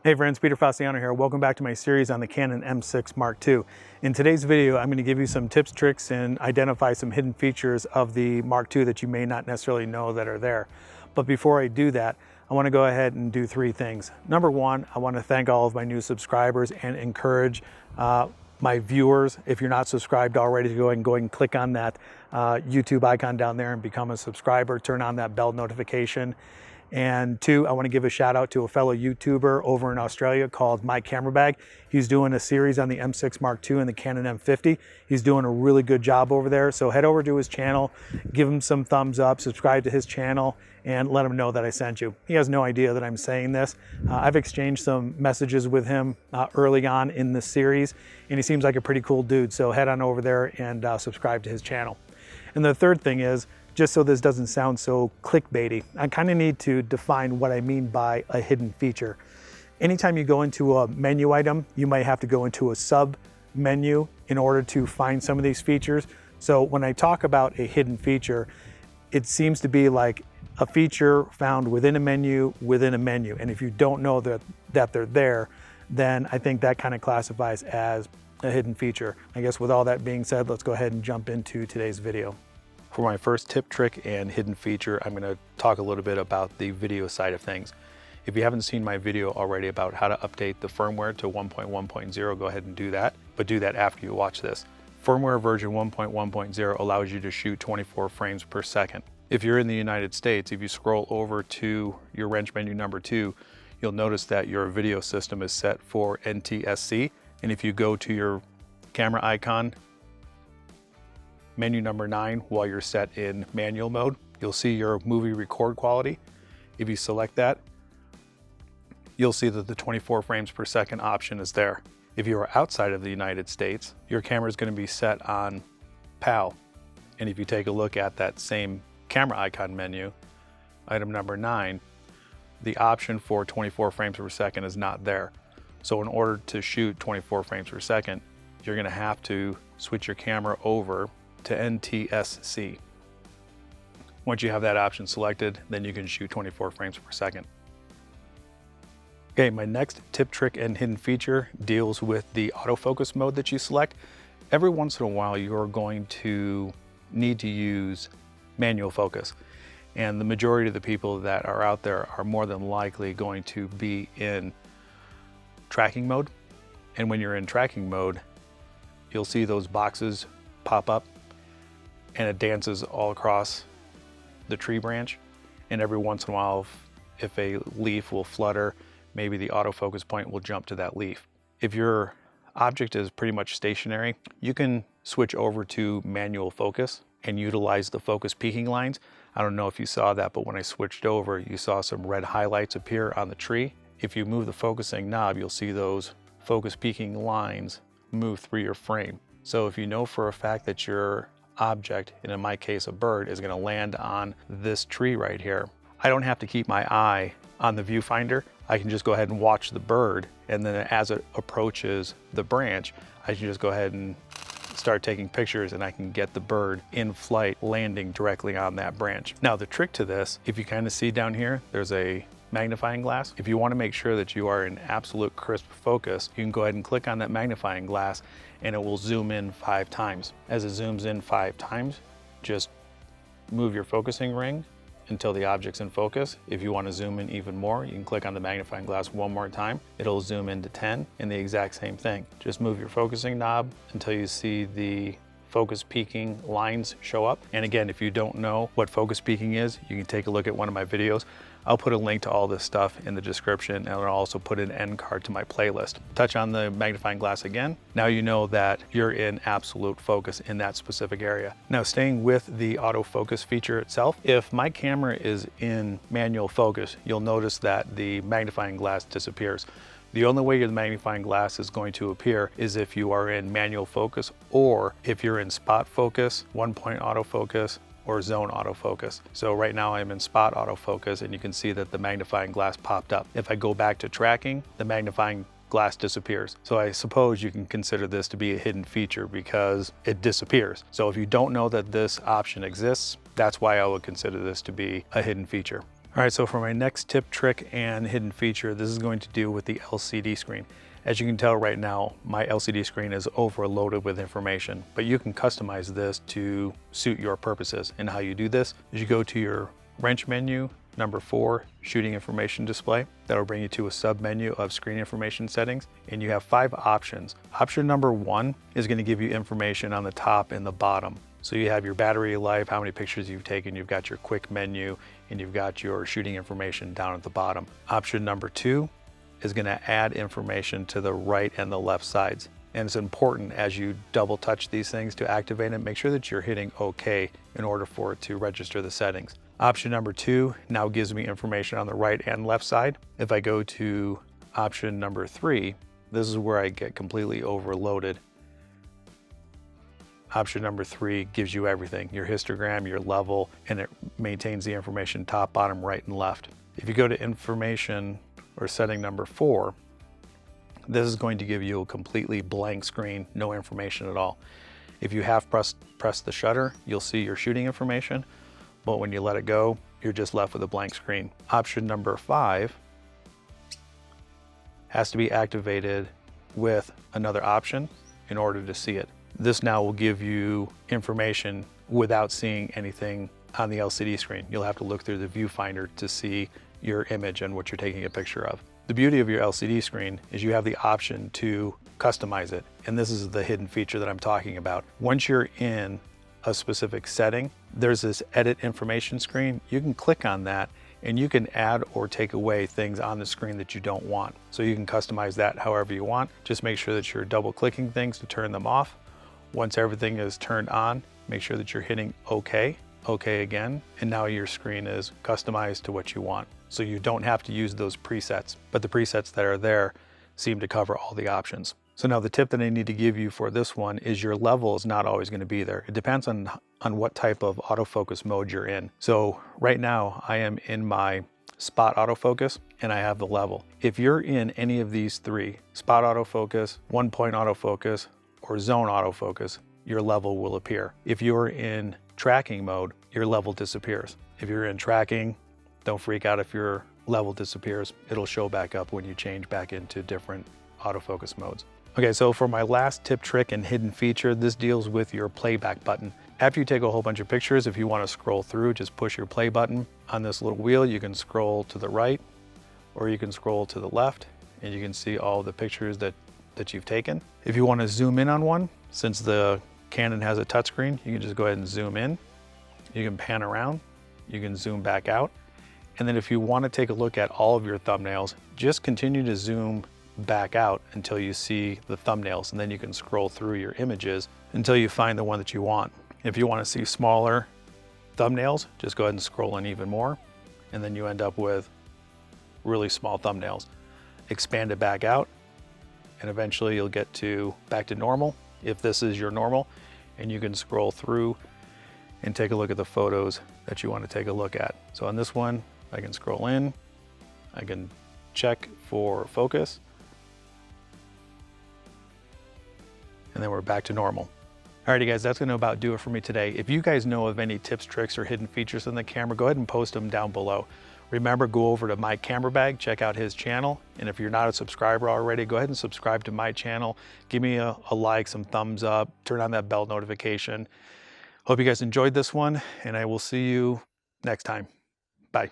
Hey friends, Peter Faciano here. Welcome back to my series on the Canon M6 Mark II. In today's video, I'm going to give you some tips, tricks, and identify some hidden features of the Mark II that you may not necessarily know that are there. But before I do that, I want to go ahead and do three things. Number one, I want to thank all of my new subscribers and encourage my viewers, if you're not subscribed already, to go ahead and click on that YouTube icon down there and become a subscriber. Turn on that bell notification. And two, I want to give a shout out to a fellow YouTuber over in Australia called My Camera Bag. He's doing a series on the M6 Mark II and the Canon M50. He's doing a really good job over there. So head over to his channel, give him some thumbs up, subscribe to his channel, and let him know that I sent you. He has no idea that I'm saying this. I've exchanged some messages with him early on in this series, and he seems like a pretty cool dude. So head on over there and subscribe to his channel. And the third thing is, just so this doesn't sound so clickbaity, I kind of need to define what I mean by a hidden feature. Anytime you go into a menu item, you might have to go into a sub menu in order to find some of these features. So when I talk about a hidden feature, it seems to be like a feature found within a menu within a menu. And if you don't know that they're there, then I think that kind of classifies as a hidden feature. I guess with all that being said, let's go ahead and jump into today's video. For my first tip, trick, and hidden feature, I'm going to talk a little bit about the video side of things. If you haven't seen my video already about how to update the firmware to 1.1.0, go ahead and do that, but do that after you watch this. Firmware version 1.1.0 allows you to shoot 24 frames per second. If you're in the United States, if you scroll over to your wrench menu number 2, you'll notice that your video system is set for NTSC. And if you go to your camera icon, menu number 9, while you're set in manual mode, you'll see your movie record quality. If you select that, you'll see that the 24 frames per second option is there. If you are outside of the United States, your camera is going to be set on PAL. And if you take a look at that same camera icon menu, item number 9, the option for 24 frames per second is not there. So in order to shoot 24 frames per second, you're going to have to switch your camera over to NTSC. Once you have that option selected, then you can shoot 24 frames per second. Okay, my next tip, trick, and hidden feature deals with the autofocus mode that you select. Every once in a while, you're going to need to use manual focus. And the majority of the people that are out there are more than likely going to be in tracking mode. And when you're in tracking mode, you'll see those boxes pop up and it dances all across the tree branch. And every once in a while, if a leaf will flutter, maybe the autofocus point will jump to that leaf. If your object is pretty much stationary, you can switch over to manual focus and utilize the focus peaking lines. I don't know if you saw that, but when I switched over, you saw some red highlights appear on the tree. If you move the focusing knob, you'll see those focus peaking lines move through your frame. So if you know for a fact that your object, and in my case a bird, is going to land on this tree right here, I don't have to keep my eye on the viewfinder. I can just go ahead and watch the bird, and then as it approaches the branch, I can just go ahead and start taking pictures, and I can get the bird in flight landing directly on that branch. Now the trick to this, if you kind of see down here, there's a magnifying glass. If you want to make sure that you are in absolute crisp focus, you can go ahead and click on that magnifying glass and it will zoom in 5 times. As it zooms in 5 times, just move your focusing ring until the object's in focus. If you want to zoom in even more, you can click on the magnifying glass one more time. It'll zoom into 10, and the exact same thing. Just move your focusing knob until you see the focus peaking lines show up. And again, if you don't know what focus peaking is, you can take a look at one of my videos. I'll put a link to all this stuff in the description, and I'll also put an end card to my playlist. Touch on the magnifying glass again. Now you know that you're in absolute focus in that specific area. Now staying with the autofocus feature itself, if my camera is in manual focus, you'll notice that the magnifying glass disappears. The only way the magnifying glass is going to appear is if you are in manual focus, or if you're in spot focus, 1-point autofocus, or zone autofocus. So right now I'm in spot autofocus, and you can see that the magnifying glass popped up. If I go back to tracking, the magnifying glass disappears. So I suppose you can consider this to be a hidden feature because it disappears. So if you don't know that this option exists, that's why I would consider this to be a hidden feature. All right, so for my next tip, trick, and hidden feature, this is going to do with the LCD screen. As you can tell right now, my LCD screen is overloaded with information, but you can customize this to suit your purposes. And how you do this is you go to your wrench menu, number 4, shooting information display. That'll bring you to a sub menu of screen information settings, and you have 5 options. Option number 1 is going to give you information on the top and the bottom. So you have your battery life, how many pictures you've taken, you've got your quick menu, and you've got your shooting information down at the bottom. Option number 2 is going to add information to the right and the left sides. And it's important as you double touch these things to activate it, make sure that you're hitting OK in order for it to register the settings. Option number 2 now gives me information on the right and left side. If I go to option number 3, this is where I get completely overloaded. Option number 3 gives you everything, your histogram, your level, and it maintains the information top, bottom, right, and left. If you go to information or setting number 4, this is going to give you a completely blank screen, no information at all. If you have pressed the shutter, you'll see your shooting information, but when you let it go, you're just left with a blank screen. Option number 5 has to be activated with another option in order to see it. This now will give you information without seeing anything on the LCD screen. You'll have to look through the viewfinder to see your image and what you're taking a picture of. The beauty of your LCD screen is you have the option to customize it, and this is the hidden feature that I'm talking about. Once you're in a specific setting, there's this edit information screen. You can click on that and you can add or take away things on the screen that you don't want. So you can customize that however you want. Just make sure that you're double clicking things to turn them off. Once everything is turned on, make sure that you're hitting OK, OK again, and now your screen is customized to what you want. So you don't have to use those presets, but the presets that are there seem to cover all the options. So now the tip that I need to give you for this one is your level is not always going to be there. It depends on what type of autofocus mode you're in. So right now I am in my spot autofocus and I have the level. If you're in any of these 3, spot autofocus, 1-point autofocus, or zone autofocus, your level will appear. If you're in tracking mode, your level disappears. If you're in tracking, don't freak out if your level disappears. It'll show back up when you change back into different autofocus modes. Okay, so for my last tip, trick, and hidden feature, this deals with your playback button. After you take a whole bunch of pictures, if you want to scroll through, just push your play button. On this little wheel, you can scroll to the right or you can scroll to the left and you can see all the pictures that you've taken. If you want to zoom in on one, since the Canon has a touchscreen, you can just go ahead and zoom in. You can pan around, you can zoom back out. And then if you want to take a look at all of your thumbnails, just continue to zoom back out until you see the thumbnails, and then you can scroll through your images until you find the one that you want. If you want to see smaller thumbnails, just go ahead and scroll in even more, and then you end up with really small thumbnails. Expand it back out, and eventually you'll get back to normal, if this is your normal, and you can scroll through and take a look at the photos that you want to take a look at. So on this one, I can scroll in, I can check for focus, and then we're back to normal. Alrighty guys, that's gonna about do it for me today. If you guys know of any tips, tricks, or hidden features in the camera, go ahead and post them down below. Remember, go over to My Camera Bag, check out his channel, and if you're not a subscriber already, go ahead and subscribe to my channel. Give me a like, some thumbs up, turn on that bell notification. Hope you guys enjoyed this one, and I will see you next time. Bye.